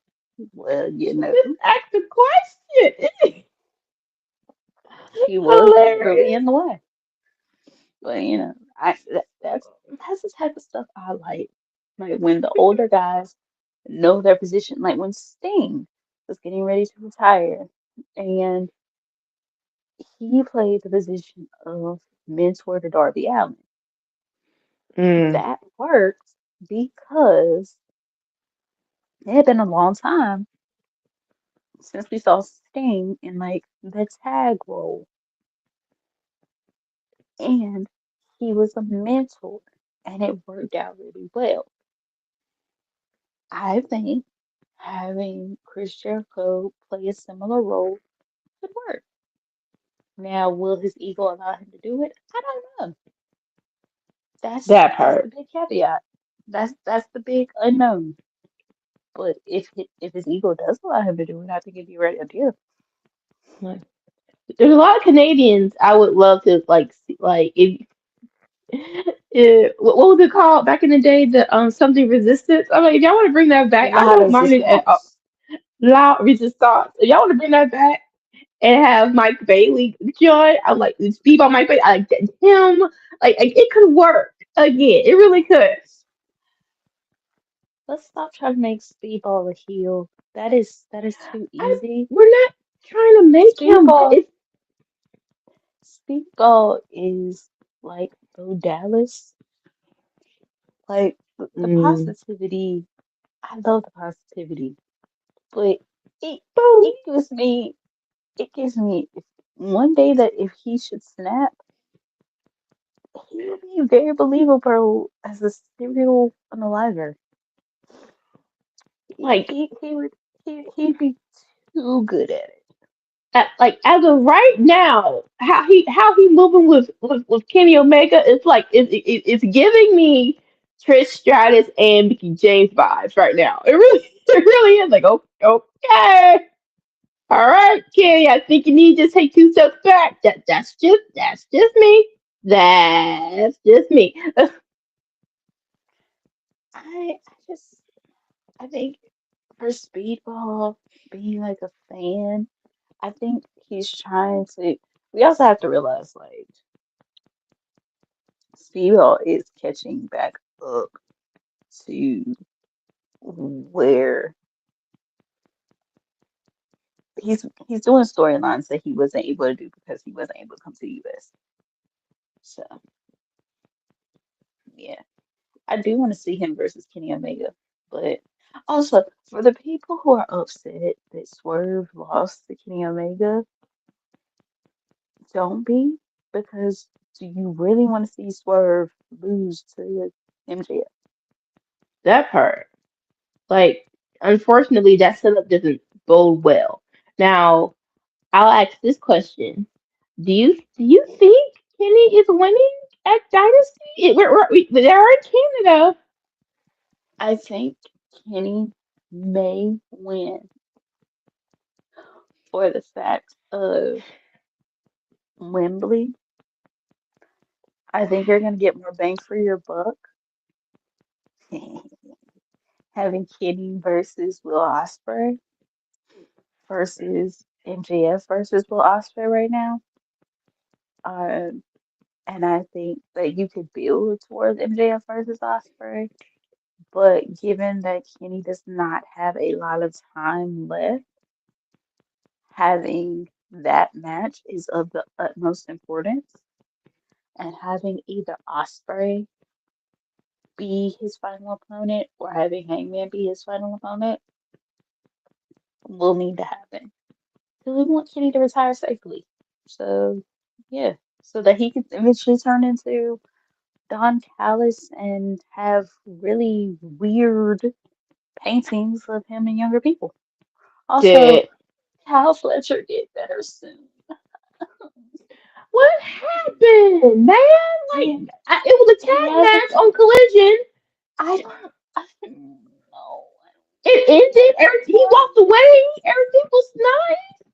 Speaker 3: Well, you know,
Speaker 2: Just ask the question.
Speaker 3: she was really
Speaker 2: Hilarious.
Speaker 3: in the way. But that's the type of stuff I like. Like when the older guys know their position, like when Sting was getting ready to retire, and he played the position of mentor to Darby Allin.
Speaker 2: Mm,
Speaker 3: That worked because it had been a long time since we saw Sting in like the tag role, and he was a mentor, and it worked out really well. I think having Chris Jericho play a similar role could work. Now, will his ego allow him to do it? I don't know.
Speaker 2: that
Speaker 3: That's the
Speaker 2: part.
Speaker 3: big caveat. That's the big unknown. But if his ego does allow him to do it, I think it'd be a great idea.
Speaker 2: Like, there's a lot of Canadians I would love to like see, like if what was it called back in the day? The something resistance. I'm like, if y'all want to bring that back, I
Speaker 3: La
Speaker 2: don't mind it at all.
Speaker 3: Resistance.
Speaker 2: Loud resistance. If y'all want to bring that back and have Mike Bailey join, I like Steve on Mike Bailey. I like him. Like it could work again. It really could.
Speaker 3: Let's stop trying to make Speedball a heel. That is too
Speaker 2: I
Speaker 3: easy.
Speaker 2: we're not trying to make him.
Speaker 3: Speedball
Speaker 2: It's
Speaker 3: Speedball is like Bo Dallas. Like the
Speaker 2: mm,
Speaker 3: positivity. I love the positivity, but it
Speaker 2: boom.
Speaker 3: it gives me one day that if he should snap, he would be very believable as a serial unaliver. He
Speaker 2: Like
Speaker 3: he, he would he'd be too good at it.
Speaker 2: like as of right now, how he moving with Kenny Omega is like it's giving me Trish Stratus and Mickey James vibes right now. It really it really is like okay. All right, Kenny, I think you need to take 2 steps back. That's just me. That's just me.
Speaker 3: I just I think for Speedball being like a fan, I think he's trying to. We also have to realize like Speedball is catching back up to where he's doing storylines that he wasn't able to do because he wasn't able to come to the US. So yeah, I do want to see him versus Kenny Omega, but also for the people who are upset that Swerve lost to Kenny Omega, don't be, because do you really want to see Swerve lose to MJF?
Speaker 2: That part. Like, unfortunately, that setup doesn't bode well. Now, I'll ask this question: Do you think Kenny is winning at Dynasty? They're in Canada.
Speaker 3: I think Kenny may win for the fact of Wembley. I think you're going to get more bang for your buck having Kenny versus Will Ospreay versus MJF versus Will Ospreay right now. Um, and I think that you could build towards MJF versus Ospreay, but given that Kenny does not have a lot of time left, having that match is of the utmost importance, and having either Ospreay be his final opponent or having Hangman be his final opponent will need to happen. Because we want Kenny to retire safely. So, yeah, so that he can eventually turn into Don Callis and have really weird paintings of him and younger people. Also,
Speaker 2: Did
Speaker 3: Kyle Fletcher get better soon.
Speaker 2: what happened, man? Like,
Speaker 3: He
Speaker 2: it was a
Speaker 3: he
Speaker 2: tag
Speaker 3: has a
Speaker 2: match on Collision.
Speaker 3: I don't know.
Speaker 2: It
Speaker 3: He
Speaker 2: ended.
Speaker 3: has a
Speaker 2: He
Speaker 3: torn.
Speaker 2: walked away. Everything was nice.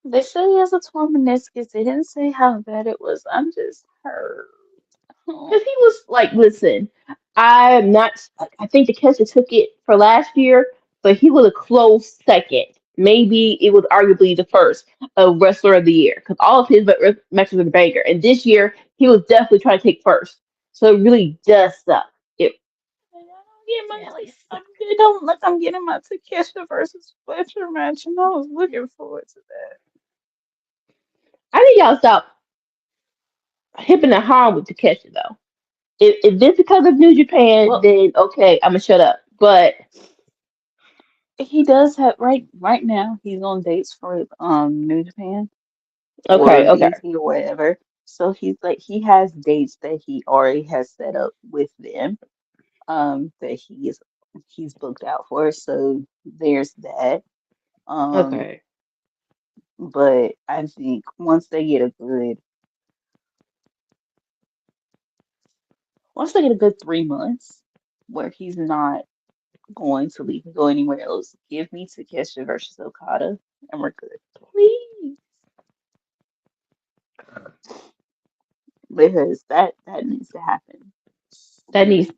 Speaker 3: They say he has a torn meniscus. They didn't say how bad it was. I'm just hurt.
Speaker 2: Because he was like, listen, I'm not, I think the Kesha took it for last year, but he was a close second. Maybe it was arguably the first wrestler of the year because all of his matches were banger. And this year, he was definitely trying to take first. So it really does suck. It
Speaker 3: I don't get my
Speaker 2: really
Speaker 3: I'm
Speaker 2: sucks.
Speaker 3: good. Don't look. I'm getting my Takesha versus Fletcher match, and I was looking forward to that.
Speaker 2: I think y'all stop hipping and hawing with Takeshi though. If this because of New Japan,
Speaker 3: Well,
Speaker 2: then okay, I'm gonna shut up. But
Speaker 3: he does have right now he's on dates for New Japan or
Speaker 2: okay, okay,
Speaker 3: DDT or whatever. So he has dates that he already has set up with them, that he's booked out for. So there's that. Um,
Speaker 2: okay.
Speaker 3: but I think once they get a good 3 months where he's not going to leave and go anywhere else, give me Takeshi versus Okada and we're good. Please. Because that needs to happen
Speaker 2: That
Speaker 3: soon.
Speaker 2: needs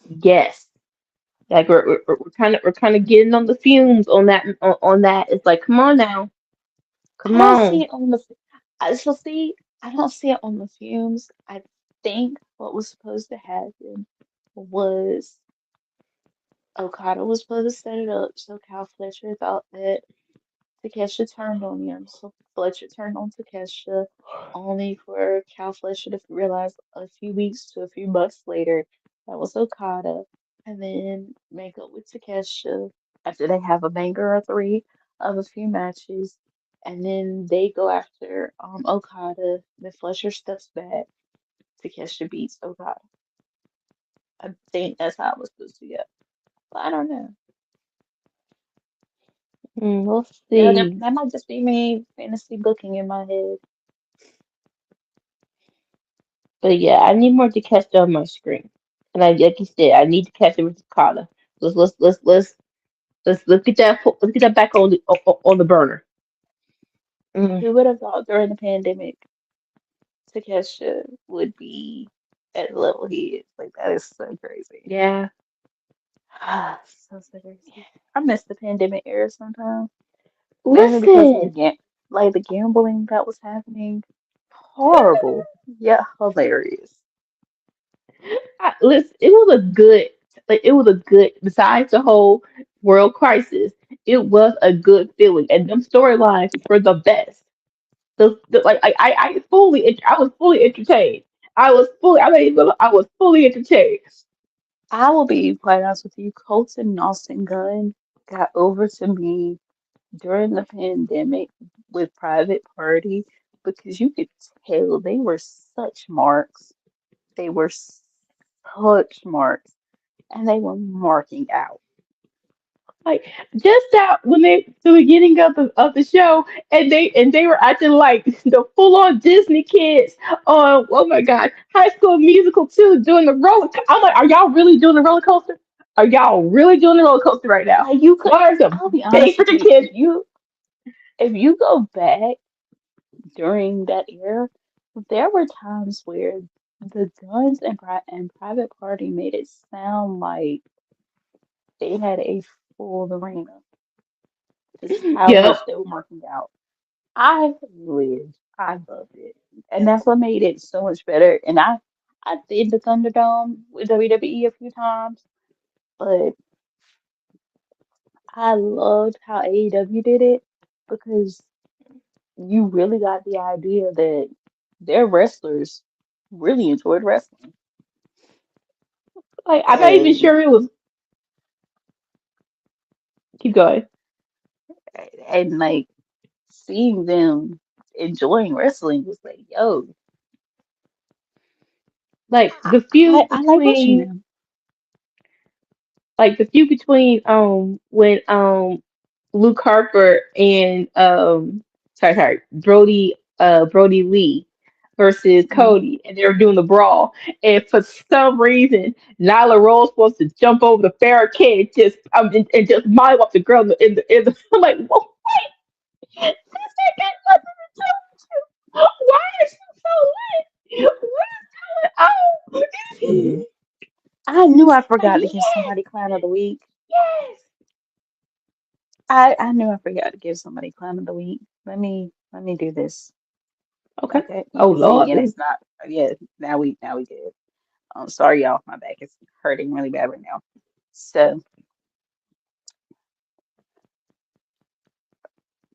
Speaker 2: yes. Like we're kind of getting on the fumes on that. It's like come on now,
Speaker 3: I
Speaker 2: come
Speaker 3: don't see
Speaker 2: on.
Speaker 3: it on the so see, I don't see it on the fumes. I think what was supposed to happen was Okada was supposed to set it up so Cal Fletcher thought that Takesha turned on him. So Fletcher turned on Takesha, only for Cal Fletcher to realize a few weeks to a few months later that was Okada, and then make up with Takesha after they have a banger or three of a few matches, and then they go after Okada. Then Fletcher steps back. Takesha beats Okada. I think that's how it was supposed to go. But I don't know.
Speaker 2: We'll
Speaker 3: That,
Speaker 2: see.
Speaker 3: that might just be me fantasy booking in my head.
Speaker 2: But yeah, I need more to catch on my screen. And I like you said, I need to catch it with Carla. Let's get that let's get that back on the burner. Mm,
Speaker 3: Who would have thought during the pandemic Takesha would be at the level he is? Like that is so crazy.
Speaker 2: yeah.
Speaker 3: So crazy. I miss the pandemic era sometimes, mainly because of
Speaker 2: Listen,
Speaker 3: the gambling that was happening. Horrible, yet hilarious.
Speaker 2: listen. It was a good it was a good besides the whole world crisis. It was a good feeling, and them storylines were the best. Like I was fully entertained. I was fully entertained.
Speaker 3: I will be quite honest with you, Colton and Austin Gunn got over to me during the pandemic with Private Party because you could tell they were such marks. They were such marks, and they were marking out.
Speaker 2: Like just out when they the beginning of the show, and they were acting like the full on Disney kids on oh my god, High School Musical 2 doing the roller. I'm like, are y'all really doing the roller coaster? Are y'all really doing the roller coaster right now?
Speaker 3: Like you could,
Speaker 2: Why are some
Speaker 3: I'll be
Speaker 2: big
Speaker 3: honest with
Speaker 2: freaking
Speaker 3: you,
Speaker 2: kids?
Speaker 3: if you go back during that era, there were times where the Guns and Private Party made it sound like they had a full arena. Just how
Speaker 2: Yep.
Speaker 3: much they were marking out. I lived. I loved it. And that's what made it so much better. And I did the Thunderdome with WWE a few times, but I loved how AEW did it because you really got the idea that their wrestlers really enjoyed wrestling.
Speaker 2: Like I'm not even
Speaker 3: And
Speaker 2: sure it was. Keep going.
Speaker 3: like seeing them enjoying wrestling was like, yo,
Speaker 2: Like
Speaker 3: I,
Speaker 2: the feud
Speaker 3: I like watching
Speaker 2: between
Speaker 3: them.
Speaker 2: when Luke Harper and Brody Lee versus
Speaker 3: Mhm.
Speaker 2: Cody, and they were doing the brawl, and for some reason Nyla Rose supposed to jump over the barricade and just molly up the girl in the I'm like, whoa, this ain't got nothing to do with you. Why is you so lit? What is going on?
Speaker 3: I knew I
Speaker 2: Like,
Speaker 3: forgot to give
Speaker 2: yes,
Speaker 3: somebody Clown of the Week.
Speaker 2: yes.
Speaker 3: I knew I forgot to give somebody Clown of the Week. Let me do this.
Speaker 2: Okay.
Speaker 3: Okay, you
Speaker 2: Oh
Speaker 3: can see
Speaker 2: Lord,
Speaker 3: me, and it's not. Yeah, now we good. Sorry y'all, my back is hurting really bad right now. So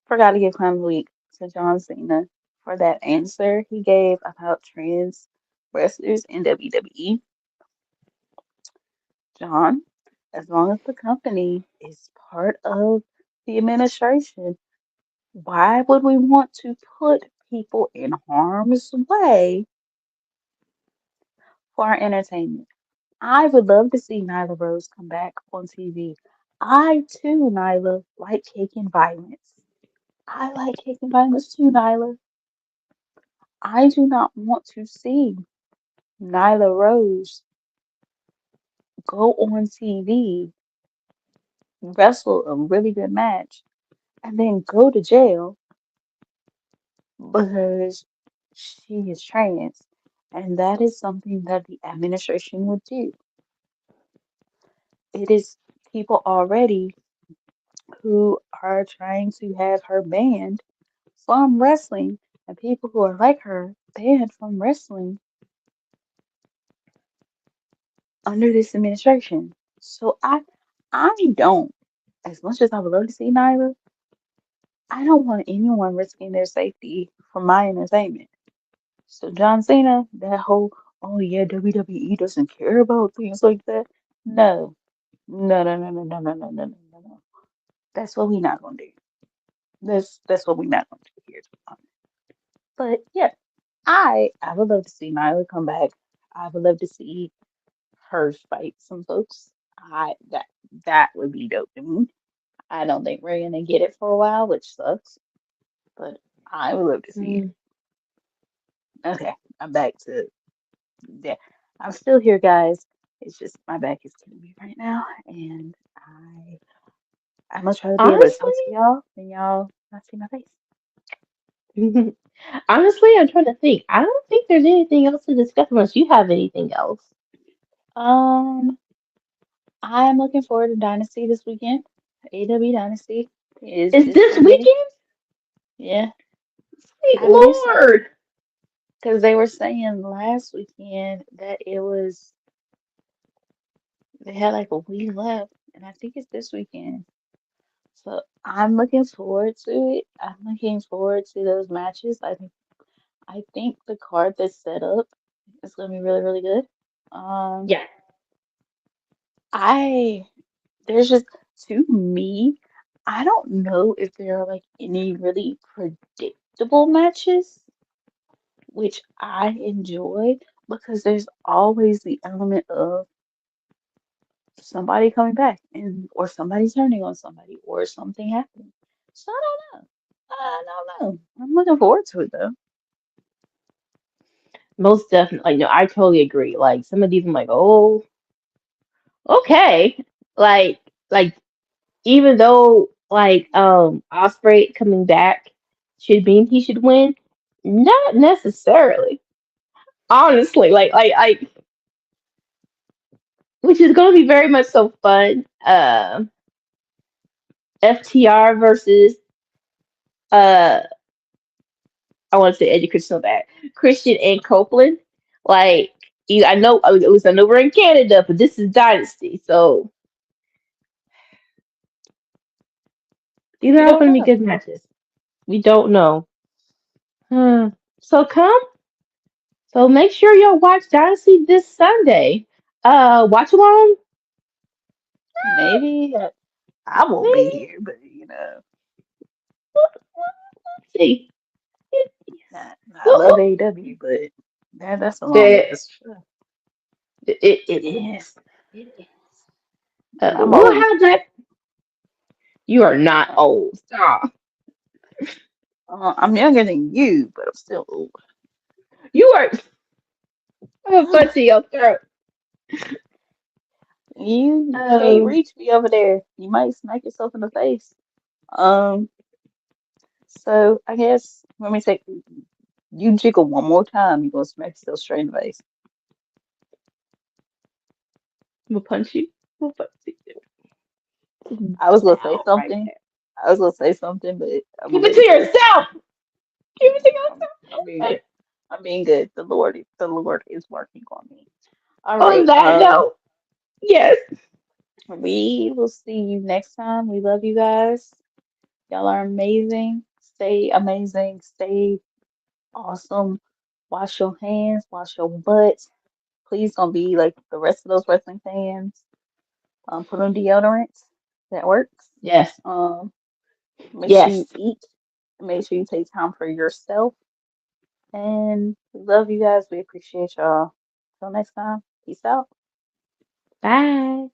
Speaker 3: forgot to give Clown of the Week to John Cena for that answer he gave about trans wrestlers in WWE, John, as long as the company is part of the administration, why would we want to put people in harm's way for our entertainment? I would love to see Nyla Rose come back on TV. I too, Nyla, like cake and violence. I like cake and violence too, Nyla. I do not want to see Nyla Rose go on TV, wrestle a really good match, and then go to jail because she is trans. And that is something that the administration would do. It is people already who are trying to have her banned from wrestling, and people who are like her banned from wrestling under this administration. So I don't, as much as I would love to see Nyla, I don't want anyone risking their safety for my entertainment. So John Cena, that whole, oh yeah, WWE doesn't care about things like that. No, no, no, no, no, no, no, no, no, no, no, no. That's what we not gonna do. That's what we not gonna do here. But yeah, I would love to see Nyla come back. I would love to see her fight some folks. I that would be dope to me. I don't think we're gonna get it for a while, which sucks. But I would love to see it.
Speaker 2: Mm.
Speaker 3: Okay, I'm back to yeah. I'm still here, guys. It's just my back is killing me right now, and I'm gonna try to be able to talk
Speaker 2: Honestly,
Speaker 3: to y'all and y'all not see my face.
Speaker 2: honestly, I'm trying to think. I don't think there's anything else to discuss unless you have anything else.
Speaker 3: Um, I'm looking forward to Dynasty this weekend. AW Dynasty is
Speaker 2: Is
Speaker 3: this
Speaker 2: this
Speaker 3: Sunday.
Speaker 2: weekend?
Speaker 3: Yeah,
Speaker 2: Sweet
Speaker 3: I believe so.
Speaker 2: Lord.
Speaker 3: Because they were saying last weekend that they had like a week left, and I think it's this weekend. So I'm looking forward to it. I'm looking forward to those matches. I think the card that's set up is gonna be really, really good. Um,
Speaker 2: Yeah.
Speaker 3: I there's just to me, I don't know if there are like any really predictable matches, which I enjoy because there's always the element of somebody coming back and or somebody turning on somebody or something happening. So I don't know. I don't know. I'm looking forward to it though.
Speaker 2: Most definitely. No, I totally agree. Like some of these, I'm like, oh, okay. Like, like even though Osprey coming back should mean he should win, not necessarily. Honestly, which is going to be very much so fun. FTR versus uh, I want to say Eddie Christian so bad, Christian and Copeland. Like, I know, at least I know we're in Canada, but this is Dynasty, so these
Speaker 3: We
Speaker 2: are all
Speaker 3: don't
Speaker 2: going to be
Speaker 3: know.
Speaker 2: good matches. We don't know. Hmm. So make sure y'all watch Dynasty this Sunday. Watch along.
Speaker 3: Maybe I won't be
Speaker 2: Maybe.
Speaker 3: here, but
Speaker 2: Let's see.
Speaker 3: I
Speaker 2: Well,
Speaker 3: love
Speaker 2: well,
Speaker 3: AEW, but that's a long
Speaker 2: the,
Speaker 3: ass show.
Speaker 2: it is. It is.
Speaker 3: And I'm
Speaker 2: We'll
Speaker 3: old.
Speaker 2: have that. You are not
Speaker 3: Uh,
Speaker 2: old. Stop.
Speaker 3: I'm younger than you, but I'm still old.
Speaker 2: You are. I'm a punch in your throat.
Speaker 3: You can't
Speaker 2: Um,
Speaker 3: reach me over there. You might smack yourself in the face. Um, so I guess let me take you jiggle one more time, you're gonna smack yourself straight in the face.
Speaker 2: I'm gonna punch you. I'm gonna punch you.
Speaker 3: I was gonna say
Speaker 2: Now, right
Speaker 3: something.
Speaker 2: there.
Speaker 3: I was gonna say something, but I'm
Speaker 2: Keep
Speaker 3: gonna
Speaker 2: it
Speaker 3: let
Speaker 2: to
Speaker 3: it go.
Speaker 2: yourself. Keep it to
Speaker 3: I'm being
Speaker 2: yourself.
Speaker 3: good. I'm being good. The Lord is working on me. All
Speaker 2: On
Speaker 3: right.
Speaker 2: that note, yes.
Speaker 3: We will see you next time. We love you guys. Y'all are amazing. Stay amazing. Stay awesome. Wash your hands, wash your butt. Please don't be like the rest of those wrestling fans. Put on deodorant. That works.
Speaker 2: Yes.
Speaker 3: Make sure you
Speaker 2: Yes.
Speaker 3: eat. Make sure you take time for yourself. And we love you guys. We appreciate y'all. Till next time. Peace out.
Speaker 2: Bye.